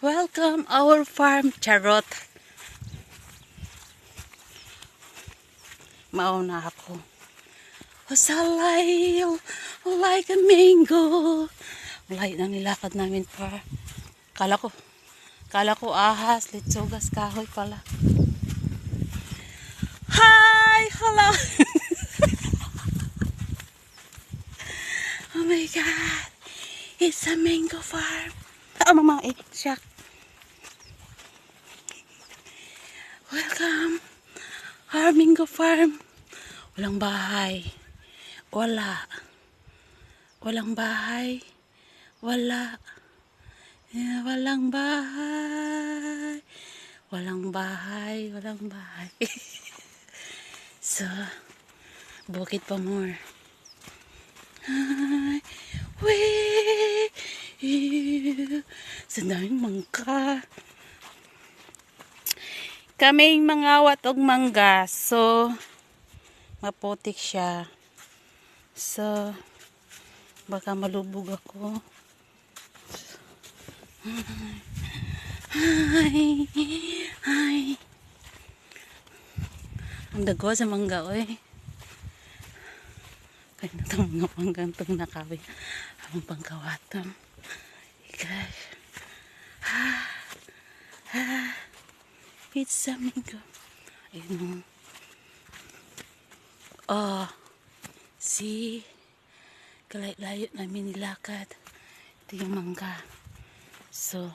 Welcome our farm, charot. Mauna ako. Wasalay, like a mango. Malay nang nilakad namin pa. Kala ko ahas, litsugas, kahoy pala. Hi! Hello! Oh my God! It's a mango farm. Mama, shock. Welcome our mango farm. Walang bahay. Walang bahay. Walang bahay. Walang bahay. So, Bukid Pamor. Hi. Wee. Sa daming mangga. Kaming mangawat og mangga. So, maputik siya. So, baka malubog ako. Hi. Ang dago sa mangga, oy. Kaya na itong mga manggang itong nakawi. Ang pangkawatan. Gosh. It's a mango. Ayun. Oh. See? Kalay-layo namin nilakad. Ito yung mangga. So,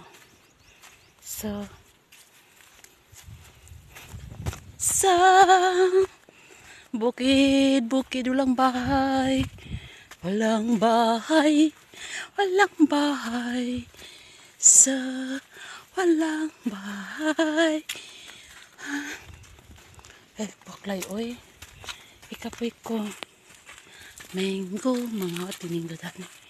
bukid, walang bahay. Walang bahay. Walang bahay. Baklay, oy. Ikapoy ko. Mango, mga tininggadan.